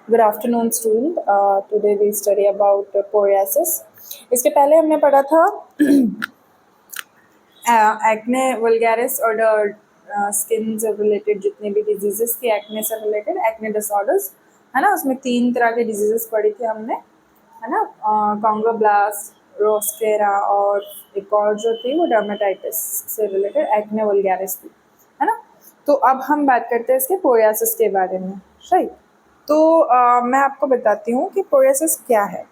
Good afternoon, student. Today we study about psoriasis. इसके पहले हमने पढ़ा था एक्ने वल्गैरिस और स्किन से रिलेटेड जितने भी डिजीजेस थी एक्ने से रिलेटेड एक्ने डिसऑर्डर्स, है ना। उसमें 3 तरह के डिजीजेस पढ़ी थी हमने, है ना। कॉन्गोब्लास्ट, रोस्केरा और एक और जो थी वो डर्मेटाइटिस से रिलेटेड एक्ने वल्गैरिस थी, है ना। तो अब हम बात करते हैं इसके पोरियासिस के बारे में, राइट। तो मैं आपको बताती हूँ कि पोरियासिस क्या है।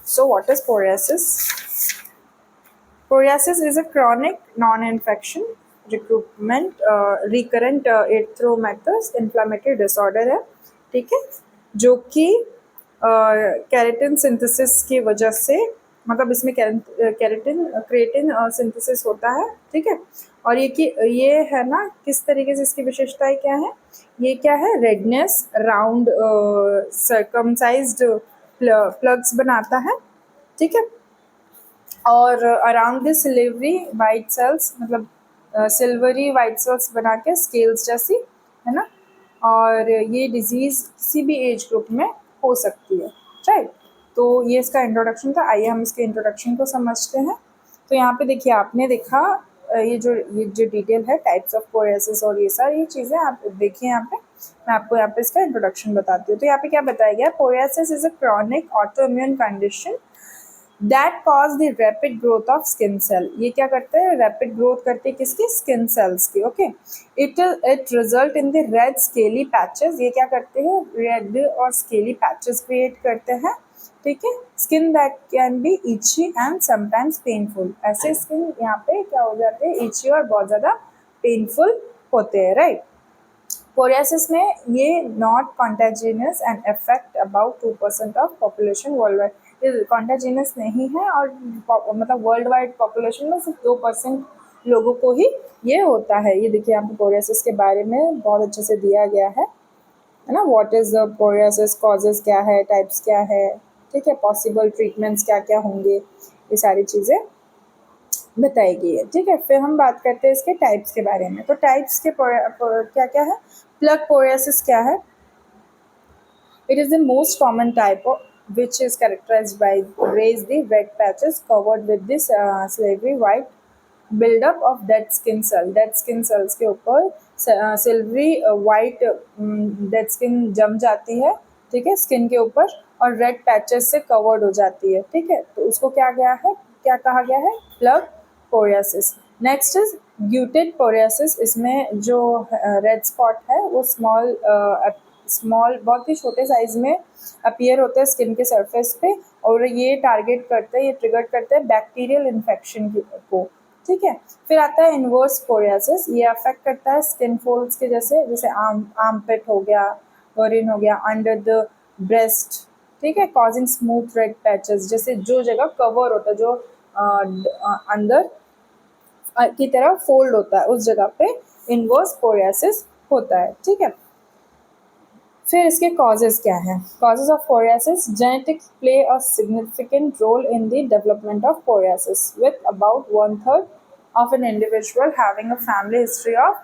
So what is psoriasis? Psoriasis is a chronic non-infection recurrent erythematous inflammatory disorder है, ठीक है, जो कि केराटिन सिंथेसिस की वजह से, मतलब इसमें क्रिएटिन सिंथेसिस होता है, ठीक है। और ये है ना, किस तरीके से इसकी विशेषताएं क्या है, ये क्या है, रेडनेस, राउंड सर्कमसाइज्ड प्लग्स बनाता है, ठीक है। और around the silvery white cells, मतलब सिल्वरी वाइट सेल्स बना के स्केल्स जैसी, है ना। और ये डिजीज किसी भी एज ग्रुप में हो सकती है, राइट। तो ये इसका इंट्रोडक्शन था। आइए हम इसके इंट्रोडक्शन को समझते हैं। तो यहाँ पे देखिए, आपने देखा ये जो डिटेल है टाइप्स ऑफ पोरियासिस और ये सारी चीज़ें आप देखिए यहाँ पे। मैं आपको यहाँ पे इसका इंट्रोडक्शन बताती हूँ। तो यहाँ पे क्या बताया गया, psoriasis is a chronic autoimmune condition that cause the rapid growth of skin cell. ये क्या करते हैं, रैपिड ग्रोथ करते हैं किसकी, स्किन सेल्स की, okay. It result in the red scaly patches. ये क्या करते हैं, रेड और स्केली पैचेस क्रिएट करते हैं, ठीक है। Skin that can be itchy and sometimes painful. ऐसे स्किन यहाँ पे क्या हो जाते हैं, इची और बहुत ज़्यादा पेनफुल होते हैं, राइट। पोरियासिस में ये not contagious and affect about 2% of population world wide. ये कॉन्टेजियस नहीं है और मतलब वर्ल्ड वाइड पॉपुलेशन में सिर्फ 2% लोगों को ही ये होता है। ये देखिए, यहाँ पे पोरियासिस के बारे में बहुत अच्छे से दिया गया है ना। व्हाट इज द पोरियासिस, कॉजेज क्या है, टाइप्स क्या है, ठीक है, पॉसिबल ट्रीटमेंट्स क्या क्या होंगे, ये सारी चीज़ें बताई गई है, ठीक है। फिर हम बात करते हैं इसके टाइप्स के बारे में। तो टाइप्स के क्या क्या है, प्लग पोरियासिस क्या है। It is the most common type of which is characterized by raised the red patches covered with this silvery white buildup of dead skin cell। dead skin cells के ऊपर सिल्वरी वाइट डेड स्किन जम जाती है, ठीक है, skin के ऊपर, और रेड पैचेस से कवर्ड हो जाती है, ठीक है। तो उसको क्या कहा गया है, plaque psoriasis. Next is guttate psoriasis. इसमें जो रेड स्पॉट है वो स्मॉल बहुत ही छोटे साइज में अपीयर होते हैं स्किन के सरफेस पे, और ये ट्रिगर करते हैं बैक्टीरियल इन्फेक्शन को, ठीक है। फिर आता है इनवर्स पोरियासिस। ये अफेक्ट करता है स्किन फोल्ड्स के जैसे आर्मपिट हो गया, वरिन हो गया, अंडर द ब्रेस्ट, ठीक है, कॉजिंग स्मूथ रेड पैचेस। जैसे जो जगह कवर होता है, जो अंदर की तरह फोल्ड होता है, उस जगह पे इनवर्स पोरियासिस होता है, ठीक है। फिर इसके कॉजेज क्या हैं, causes of psoriasis. Genetics play a significant role in the development of psoriasis with about 1/3 of an individual having a family history of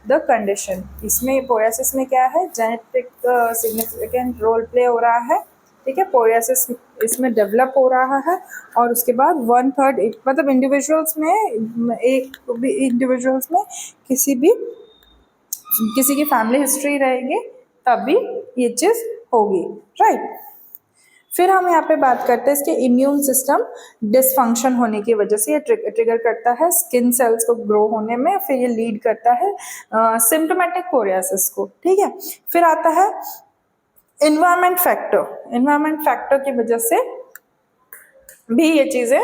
the condition. इसमें पोरियासिस में क्या है, जेनेटिक सिग्निफिकेंट रोल प्ले हो रहा है, ठीक है। पोरियासिस इसमें डेवलप हो रहा है, और उसके बाद 1/3 मतलब इंडिविजुअल्स में किसी की फैमिली हिस्ट्री रहेगी तभी ये चीज़ होगी, राइट। फिर हम यहाँ पे बात करते हैं इसके इम्यून सिस्टम डिसफंक्शन होने की वजह से। ये ट्रिगर करता है स्किन सेल्स को ग्रो होने में, फिर ये लीड करता है सिम्टोमेटिक पोरियासिस को, ठीक है। फिर आता है इन्वायरमेंट फैक्टर की वजह से भी ये चीज़ें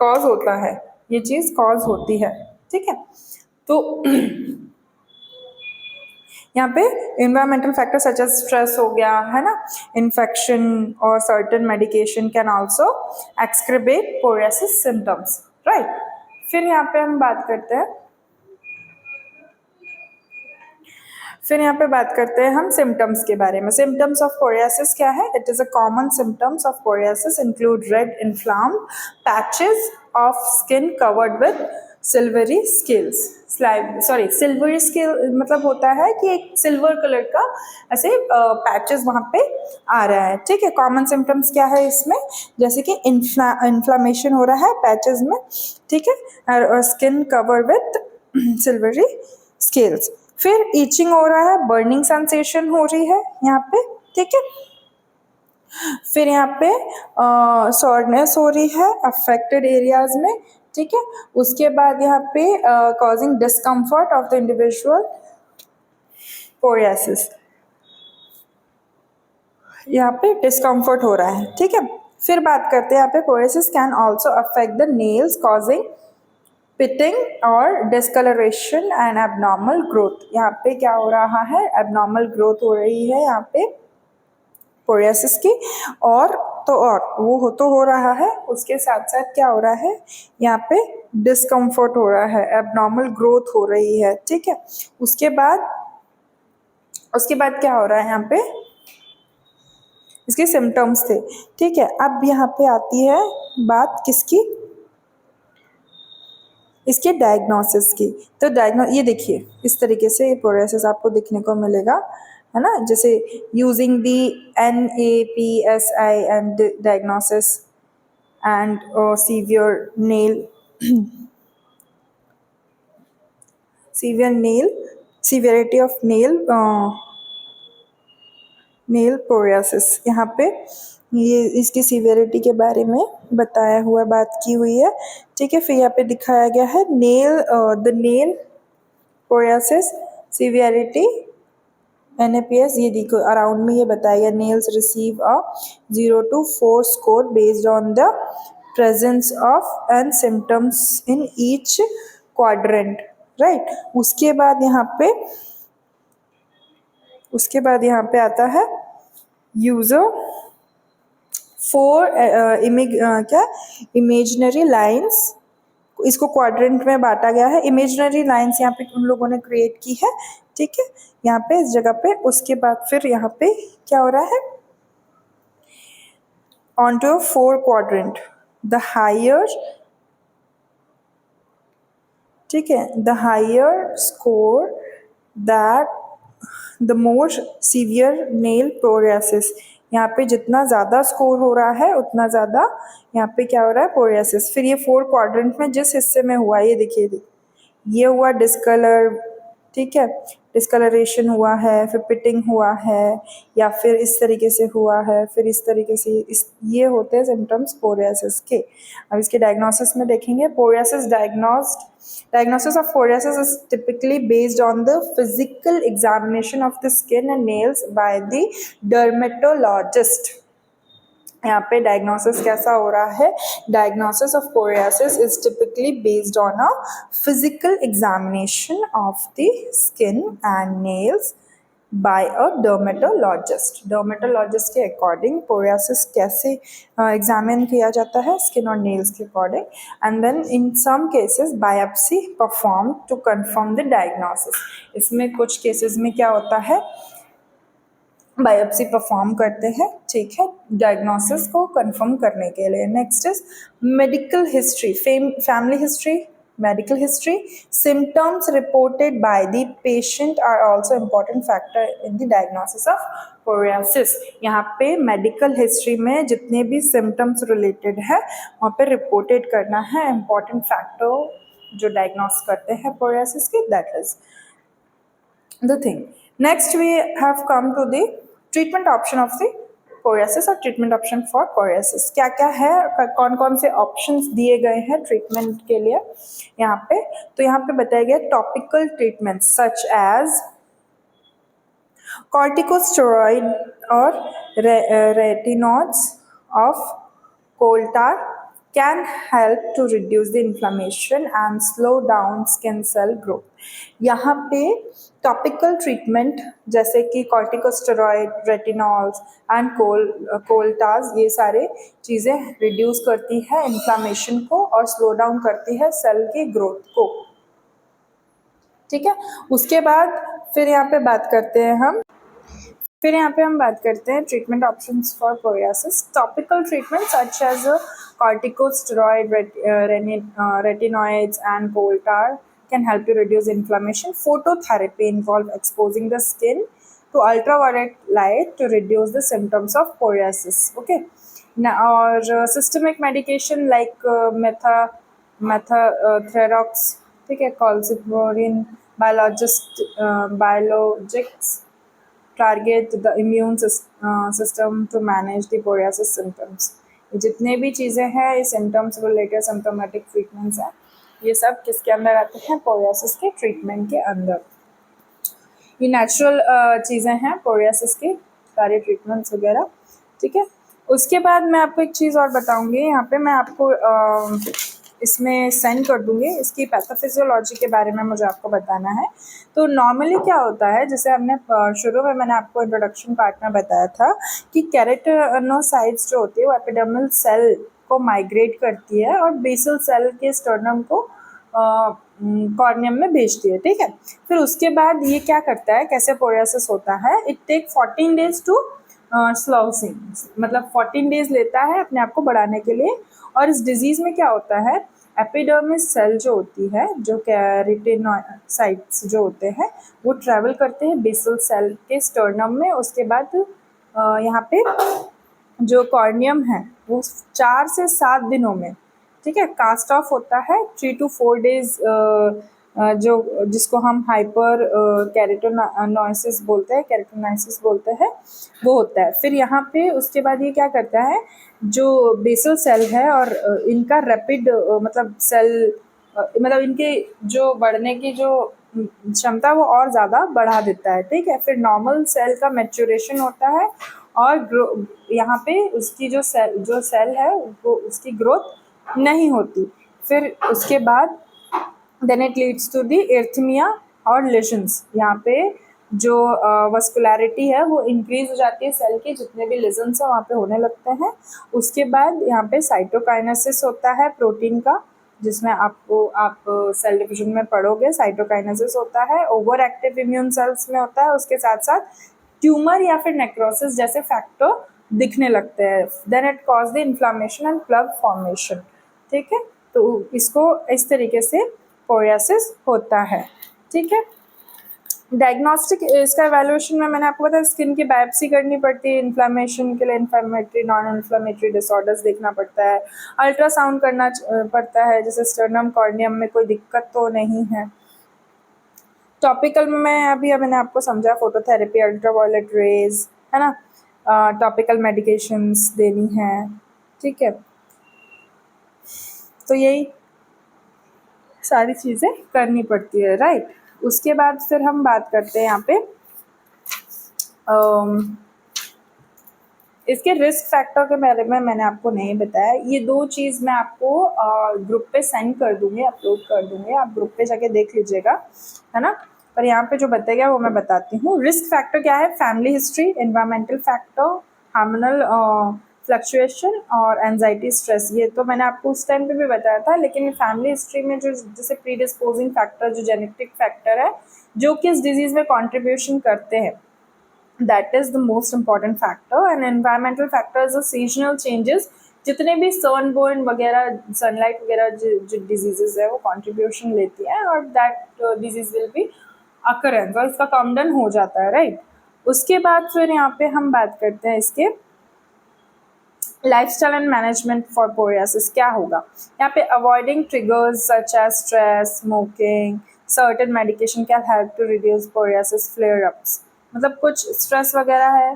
कॉज होता है, ये चीज़ कॉज होती है, ठीक है। तो यहाँ पे environmental factor such as stress हो गया, है ना, इन्फेक्शन और certain medication can also exacerbate psoriasis symptoms, right. फिर यहाँ पे हम बात करते हैं हम सिम्टम्स के बारे में। सिम्टम्स ऑफ पोरियासिस क्या है, it is a common symptoms of psoriasis include red inflamed patches of skin covered with silvery scales, silvery scale मतलब होता है कि एक सिल्वर कलर का ऐसे पैचेस वहाँ पे आ रहा है, ठीक है। कॉमन सिम्टम्स क्या है इसमें, जैसे कि इन्फ्लामेशन हो रहा है पैचेस में, ठीक है, और skin cover with silvery scales. फिर ईचिंग हो रहा है, बर्निंग सेंसेशन हो रही है यहाँ पे, ठीक है। फिर यहाँ पे सॉरनेस हो रही है अफेक्टेड एरियाज में, ठीक है। उसके बाद यहाँ पे causing discomfort of the individual, psoriasis, यहाँ पे डिस्कम्फर्ट हो रहा है, ठीक है। फिर बात करते हैं यहाँ पे psoriasis can also affect the nails causing pitting और डिस्कलरेशन एंड एबनॉर्मल ग्रोथ। यहाँ पे क्या हो रहा है, एबनॉर्मल ग्रोथ हो रही है यहाँ पे पोरियासिस की, और वो हो रहा है, उसके साथ साथ क्या हो रहा है यहाँ पे डिस्कम्फर्ट हो रहा है, एबनॉर्मल ग्रोथ हो रही है, ठीक है। उसके बाद क्या हो रहा है यहाँ पे, इसके सिम्टम्स थे, ठीक है। अब यहाँ पे आती है बात किसकी, इसके डायग्नोसिस की। तो ये देखिए इस तरीके से पोरियासिस आपको दिखने को मिलेगा, है ना, जैसे using the NAPSI and diagnosis and severity of nail psoriasis. यहाँ पे ये इसकी सीवियरिटी के बारे में बताया हुआ, बात की हुई है, ठीक है। फिर यहाँ पे दिखाया गया है द नेल पोरियासिस सीवियरिटी NAPS, ये देखो अराउंड में ये बताया, nails receive a 0 to 4 score based on the presence of and symptoms in each quadrant, right. उसके बाद यहाँ पे आता है यूजर इमेजिनरी लाइंस, इसको क्वाड्रेंट में बांटा गया है, इमेजिनरी लाइंस यहाँ पे उन लोगों ने क्रिएट की है, ठीक है, यहाँ पे इस जगह पे। उसके बाद फिर यहाँ पे क्या हो रहा है, onto a 4 quadrant, the higher, ठीक है, the higher score that the more severe nail psoriasis, यहाँ पे जितना ज़्यादा स्कोर हो रहा है उतना ज़्यादा यहाँ पे क्या हो रहा है, पोरियासिस। फिर ये 4 क्वाड्रेंट में जिस हिस्से में हुआ, ये देखिए ये हुआ डिस्कलर, ठीक है, डिस्कलरेशन हुआ है, फिर पिटिंग हुआ है, या फिर इस तरीके से हुआ है, फिर इस तरीके से ये होते हैं सिम्टम्स पोरियासिस के। अब इसके डायग्नोसिस में देखेंगे, diagnosis of psoriasis is typically based on the physical examination of the skin and nails by the dermatologist। यहाँ पे डायग्नोसिस कैसा हो रहा है, diagnosis of psoriasis is typically based on a physical examination of the skin and nails by a dermatologist के according psoriasis कैसे examine किया जाता है, स्किन और नेल्स के according, and then in some cases biopsy perform to confirm the diagnosis. इसमें कुछ cases में क्या होता है, बायोप्सी परफॉर्म करते हैं, ठीक है, डायग्नोसिस को कंफर्म करने के लिए। Next is medical history, family history, medical history, symptoms reported by the patient are also important factor in the diagnosis of psoriasis. यहाँ पे मेडिकल हिस्ट्री में जितने भी सिम्टम्स रिलेटेड है वहाँ पे रिपोर्टेड करना है, इम्पॉर्टेंट फैक्टर जो डायग्नोस करते हैं पोरियासिस के, that is the thing. Next we have come to the treatment option of the psoriasis और treatment option for psoriasis। क्या क्या है, कौन कौन से options दिए गए हैं treatment के लिए यहाँ पे, तो यहाँ पे बताया गया topical treatments such as corticosteroid और retinoids of coal tar can help to reduce the inflammation and slow down skin cell growth। यहाँ पे टॉपिकल ट्रीटमेंट जैसे कि कॉर्टिकोस्टेरॉइड, रेटिनॉल्स एंड कोल टार्स, ये सारे चीज़ें रिड्यूस करती है इन्फ्लामेशन को और स्लो डाउन करती है सेल की ग्रोथ को, ठीक है। उसके बाद फिर यहाँ पे बात करते हैं हम फिर यहाँ पे हम बात करते हैं treatment options for psoriasis. Topical treatment such as corticosteroid, retinoids and coal tar can help to reduce inflammation. Phototherapy involve exposing the skin to ultraviolet light to reduce the symptoms of psoriasis. Okay. Now, और systemic medication like methotrexate, ठीक है, calciporin, biologics target the immune system to manage the psoriasis symptoms. ये जितने भी चीज़ें हैं, ये symptoms related symptomatic treatments हैं, ये सब किसके अंदर आते हैं? पोरियासिस के ट्रीटमेंट के अंदर। ये नेचुरल चीज़ें हैं पोरियासिस के सारे ट्रीटमेंट्स वगैरह, ठीक है। उसके बाद मैं आपको एक चीज़ और बताऊंगी, यहाँ पे मैं आपको इसमें सेंड कर दूंगी, इसकी पैथोफिजियोलॉजी के बारे में मुझे आपको बताना है। तो नॉर्मली क्या होता है, जैसे हमने शुरू में मैंने आपको इंट्रोडक्शन पार्ट में बताया था कि केराटिनोसाइट्स जो होती है वो एपिडर्मल सेल को माइग्रेट करती है और बेसल सेल के स्टर्नम को कॉर्नियम में भेजती है, ठीक है। फिर उसके बाद ये क्या करता है, कैसे पोरियासिस होता है, इट टेक 14 डेज टू स्लोसिंग, मतलब 14 डेज लेता है अपने आप को बढ़ाने के लिए। और इस डिजीज़ में क्या होता है, एपिडर्मिस सेल जो होती है, जो केराटिनोसाइट्स जो होते हैं, वो ट्रैवल करते हैं बेसल सेल के स्टर्नम में। उसके बाद यहाँ पे जो कॉर्नियम है वो 4 से 7 दिनों में, ठीक है, कास्ट ऑफ होता है। 3 to 4 डेज जो जिसको हम हाइपर केराटिनोसिस बोलते हैं, वो होता है। फिर यहाँ पे उसके बाद ये क्या करता है, जो बेसल सेल है और इनका रैपिड मतलब सेल मतलब इनके जो बढ़ने की जो क्षमता वो और ज़्यादा बढ़ा देता है, ठीक है। फिर नॉर्मल सेल का मैच्योरेशन होता है और यहाँ पे उसकी जो सेल है वो उसकी ग्रोथ नहीं होती। फिर उसके बाद then it leads to the erythema और लेशंस। यहाँ पे जो वस्कुलैरिटी है वो इंक्रीज हो जाती है सेल की, जितने भी लेजन्स हैं वहाँ पे होने लगते हैं। उसके बाद यहाँ पे साइटोकाइनेसिस होता है प्रोटीन का, जिसमें आप सेल डिविजन में पढ़ोगे, साइटोकाइनेसिस होता है। ओवर एक्टिव इम्यून सेल्स में होता है। उसके साथ साथ ट्यूमर या फिर नेक्रोसिस जैसे फैक्टर दिखने लगते हैं। Then it cause the inflammation and plaque formation, ठीक है। तो इसको इस तरीके से पोरियासिस होता है, ठीक है। डायग्नोस्टिक इसका एवेल्यूएशन में मैंने आपको बताया, स्किन की बायोप्सी करनी पड़ती है इन्फ्लामेशन के लिए, इन्फ्लामेटरी नॉन इन्फ्लामेटरी डिसऑर्डर्स देखना पड़ता है, अल्ट्रासाउंड करना पड़ता है जैसे स्टर्नम कॉर्नियम में कोई दिक्कत तो नहीं है। टॉपिकल में मैंने आपको समझा, फोटोथेरेपी, अल्ट्रावायलेट रेज, है ना, टॉपिकल मेडिकेशंस देनी है, ठीक है। तो यही सारी चीज़ें करनी पड़ती है, राइट। उसके बाद फिर हम बात करते हैं यहाँ पे इसके रिस्क फैक्टर के बारे में मैंने आपको नहीं बताया। ये 2 चीज़ मैं आपको ग्रुप पे सेंड कर दूँगी, अपलोड कर दूँगी, आप ग्रुप पे जाके देख लीजिएगा, है ना। पर यहाँ पे जो बताया गया वो मैं बताती हूँ। रिस्क फैक्टर क्या है, family history, environmental factor, hormonal fluctuation और एंजाइटी स्ट्रेस। ये तो मैंने आपको उस टाइम पे भी बताया था, लेकिन फैमिली हिस्ट्री में जो जैसे प्रीडिस्पोजिंग फैक्टर, जो जेनेटिक फैक्टर है जो कि इस डिजीज़ में कॉन्ट्रीब्यूशन करते हैं, that is the most important factor. And environmental factors are seasonal changes, जितने भी सनबर्न वगैरह, सनलाइट वगैरह जो डिजीजेज है वो कंट्रीब्यूशन लेती है, और that disease will be occurrence, और इसका कम डाउन हो जाता है, राइट। उसके बाद फिर यहाँ पे हम बात करते हैं इसके lifestyle and management for psoriasis. क्या होगा यहाँ पे, avoiding triggers such as stress, smoking, certain medication can help to reduce psoriasis flare ups. मतलब कुछ स्ट्रेस वगैरह है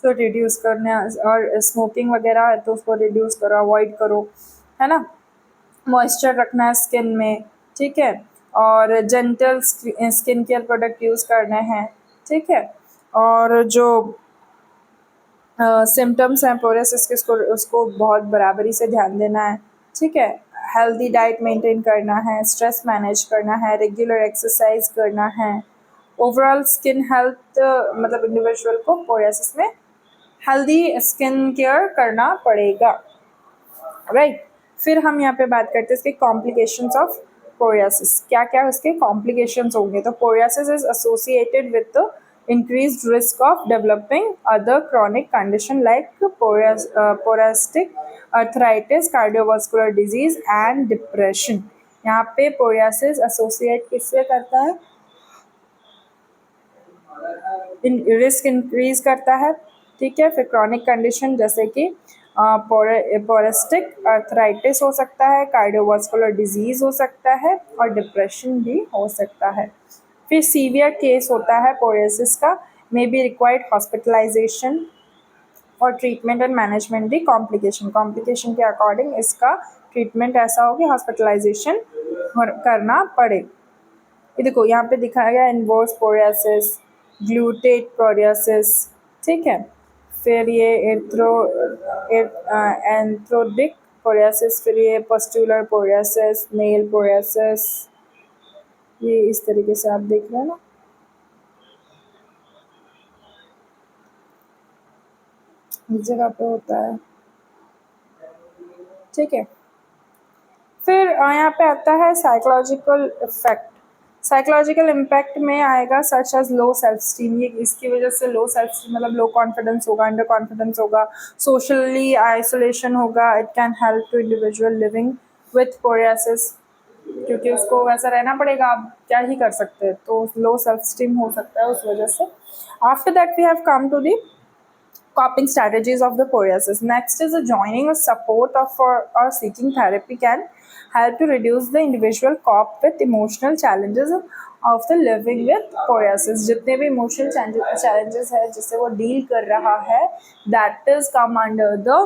तो रिड्यूस करना, और स्मोकिंग वगैरह है तो उसको रिड्यूस करो, अवॉइड करो, है ना। मॉइस्चर रखना है स्किन में, ठीक है, और gentle skin care product use करने हैं, ठीक है। और जो सिम्टम्स हैं पोरियासिस के, उसको बहुत बराबरी से ध्यान देना है, ठीक है। हेल्दी डाइट मेंटेन करना है, स्ट्रेस मैनेज करना है, रेगुलर एक्सरसाइज करना है। ओवरऑल स्किन हेल्थ, मतलब इंडिविजुअल को पोरियासिस में हेल्दी स्किन केयर करना पड़ेगा, राइट। फिर हम यहाँ पे बात करते हैं इसके कॉम्प्लिकेशंस ऑफ पोरियासिस, क्या क्या उसके कॉम्प्लिकेशंस होंगे? तो psoriasis is associated with the increased risk of developing other chronic condition like psoriatic arthritis, cardiovascular disease and depression. यहाँ पे पोरियासिस एसोसिएट किससे करता है? रिस्क इंक्रीज करता है, ठीक है। फिर क्रॉनिक कंडीशन जैसे कि पोरेस्टिक अर्थराइटिस हो सकता है, कार्डियोवास्कुलर डिजीज हो सकता है और डिप्रेशन भी हो सकता है। फिर सीवियर केस होता है पोरियासिस का, मे बी रिक्वायर्ड हॉस्पिटलाइजेशन और treatment and management the complication के अकॉर्डिंग इसका ट्रीटमेंट ऐसा हो कि हॉस्पिटलाइजेशन करना पड़े। ये देखो यहाँ पे दिखाया गया इन्वर्स पोरियासिस, ग्लूटेट पोरियासिस, ठीक है। फिर ये एंथ्रोडिक पोरियासिस, फिर ये पस्टुलर पोरियासिस, नेल पोरियासिस, ये इस तरीके से आप देख रहे हैं ना। इस जगह पे होता है, ठीक है। फिर यहाँ पे आता है साइकोलॉजिकल इफेक्ट। साइकोलॉजिकल इम्पैक्ट में आएगा such as low self esteem, ये इसकी वजह से लो सेल्फ स्टीम मतलब लो कॉन्फिडेंस होगा, अंडर कॉन्फिडेंस होगा, सोशली आइसोलेशन होगा। It can help to individual living with psoriasis, क्योंकि उसको वैसा रहना पड़ेगा, आप क्या ही कर सकते हैं, तो लो सेल्फ स्टीम हो सकता है उस वजह से। After that we have come to the coping strategies of the psoriasis. Next is a joining or support of or seeking therapy can help to reduce the individual cope with emotional challenges of the living with psoriasis. जितने भी emotional challenges है जिससे वो deal कर रहा है, that is come under the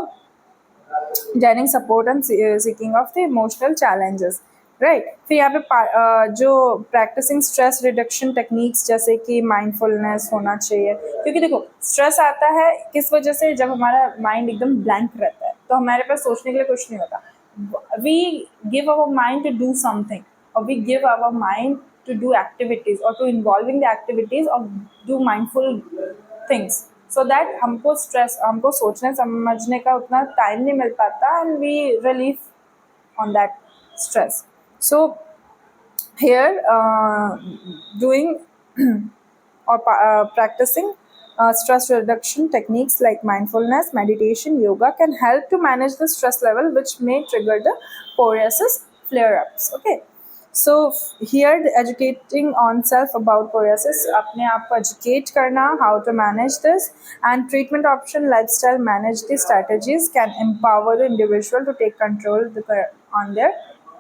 joining support and seeking of the emotional challenges. Right फिर यहाँ पे जो प्रैक्टिसिंग स्ट्रेस रिडक्शन टेक्निक्स जैसे कि माइंडफुलनेस होना चाहिए, क्योंकि देखो स्ट्रेस आता है किस वजह से? जब हमारा माइंड एकदम ब्लैंक रहता है तो हमारे पास सोचने के लिए कुछ नहीं होता। We give our mind to do something और we give our mind to do activities और टू इन्वॉल्विंग द एक्टिविटीज और do mindful things, so that हमको सोचने समझने का उतना टाइम नहीं मिल पाता and we relief on that stress. So here doing or practicing stress reduction techniques like mindfulness, meditation, yoga can help to manage the stress level which may trigger the psoriasis flare-ups. Okay, so here the educating on self about psoriasis, अपने आप को educate करना how to manage this, and treatment option, lifestyle, manage the strategies can empower the individual to take control on their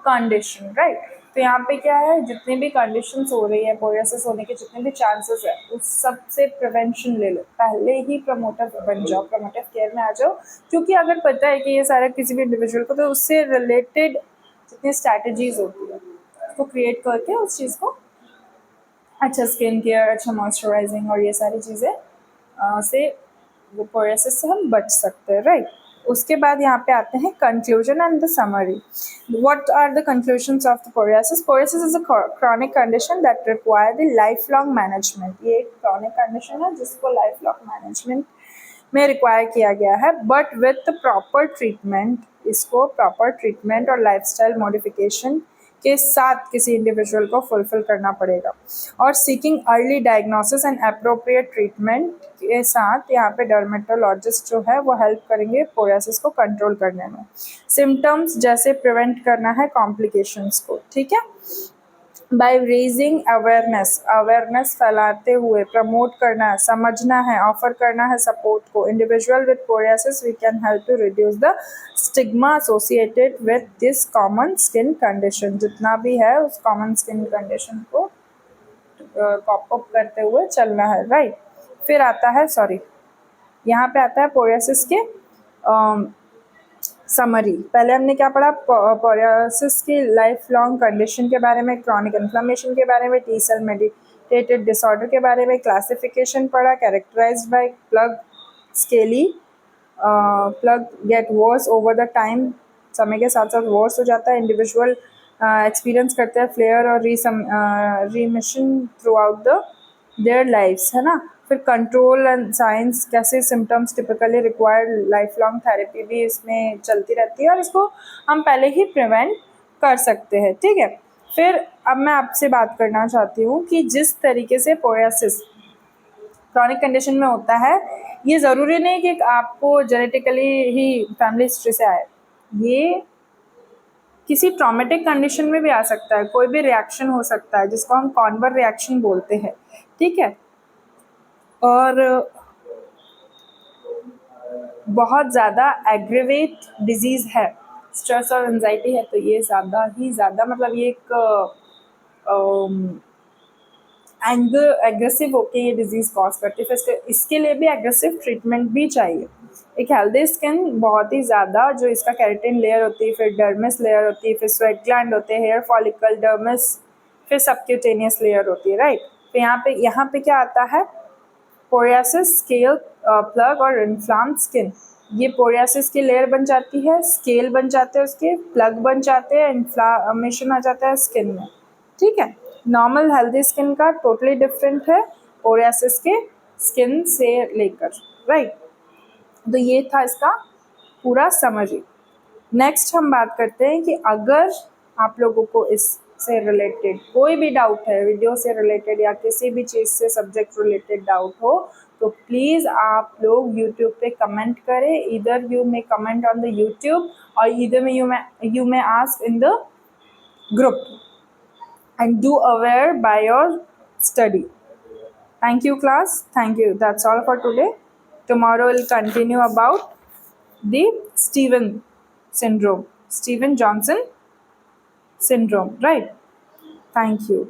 condition, right. तो यहाँ पे क्या है, जितने भी कंडीशंस हो रही है पोरियासिस होने के जितने भी चांसेस है उस सब से प्रिवेंशन ले लो, पहले ही प्रमोटर बन जाओ, प्रमोटिव केयर में आ जाओ, क्योंकि अगर पता है कि ये सारा किसी भी इंडिविजुअल को, तो उससे रिलेटेड जितनी स्ट्रैटेजीज होती है उसको क्रिएट करके उस चीज़ को अच्छा स्किन केयर, अच्छा मॉइस्चराइजिंग और ये सारी चीज़ें से वो पोरियासिस से हम बच सकते हैं, राइट। उसके बाद यहाँ पे आते हैं conclusion and the summary. What are the conclusions of the psoriasis? Psoriasis is a chronic condition that require the life long management. ये एक क्रॉनिक कंडीशन है जिसको लाइफ लॉन्ग मैनेजमेंट में रिक्वायर किया गया है, बट विथ प्रॉपर ट्रीटमेंट, इसको proper treatment और लाइफस्टाइल मॉडिफिकेशन के साथ किसी इंडिविजुअल को फुलफिल करना पड़ेगा। और seeking early diagnosis and appropriate treatment के साथ यहाँ पे डर्मेटोलॉजिस्ट जो है वो हेल्प करेंगे पोरियासिस को कंट्रोल करने में। सिम्टम्स जैसे प्रिवेंट करना है कॉम्प्लिकेशंस को, ठीक है, बाय रेजिंग अवेयरनेस फैलाते हुए प्रमोट करना है, समझना है, ऑफर करना है सपोर्ट को। Individual with psoriasis we can help to reduce the stigma associated with this common skin condition. जितना भी है उस कॉमन स्किन कंडीशन को कॉप अप करते हुए चलना है, राइट। फिर आता है यहाँ पे आता है पोरियासिस के समरी। पहले हमने क्या पढ़ा? पोरियासिस की लाइफ लॉन्ग कंडीशन के बारे में, क्रॉनिक इन्फ्लेमेशन के बारे में, टी सेल मेडिटेटेड डिसऑर्डर के बारे में, क्लासिफिकेशन पढ़ा, characterized by plaque scaly, plaque get worse over the time, समय के साथ साथ वर्स हो जाता है, इंडिविजुअल एक्सपीरियंस करते हैं फ्लेयर और remission throughout the their lives, है ना। फिर कंट्रोल एंड साइंस, कैसे symptoms typically required life long therapy भी इसमें चलती रहती है और इसको हम पहले ही प्रिवेंट कर सकते हैं, ठीक है। फिर अब मैं आपसे बात करना चाहती हूँ कि जिस तरीके से पोरियासिस क्रॉनिक कंडीशन में होता है, ये ज़रूरी नहीं कि आपको जेनेटिकली ही फैमिली हिस्ट्री से आए, ये किसी ट्रॉमेटिक कंडीशन में भी आ सकता है, कोई भी रिएक्शन हो सकता है जिसको हम कॉन्वर रिएक्शन बोलते हैं, ठीक है। और बहुत ज़्यादा एग्रीवेट डिजीज़ है, स्ट्रेस और एंजाइटी है, तो ये ज़्यादा ही ज़्यादा मतलब ये एक एग्रेसिव होके ये डिजीज़ कॉज करती है। फिर इसके लिए भी एग्रेसिव ट्रीटमेंट भी चाहिए। एक हेल्दी स्किन बहुत ही ज़्यादा जो इसका केराटिन लेयर होती है, फिर डर्मिस लेयर होती है, फिर स्वेट ग्लैंड होते हैं, हेयर फॉलिकल, डर्मिस, फिर सबक्यूटेनियस लेयर होती है, राइट। तो यहाँ पे क्या आता है, पोरियासिस, स्केल, प्लग और इन्फ्लाम्ड स्किन। ये पोरियासिस की लेयर बन जाती है, स्केल बन जाते हैं, उसके प्लग बन जाते हैं, इन्फ्लामेशन आ जाता है स्किन में, ठीक है। नॉर्मल हेल्दी स्किन का टोटली डिफरेंट है पोरियासिस के स्किन से लेकर, राइट। तो ये था इसका पूरा समरी। नेक्स्ट हम बात करते हैं कि अगर आप लोगों को इससे रिलेटेड कोई भी डाउट है, वीडियो से रिलेटेड या किसी भी चीज़ से सब्जेक्ट रिलेटेड डाउट हो, तो प्लीज़ आप लोग यूट्यूब पे कमेंट करें। इधर you may comment on the YouTube और इधर में you may ask in the group and do aware by your study. Thank you class. Thank you. That's all for today. Tomorrow we'll continue about the Steven Johnson syndrome, right? Thank you.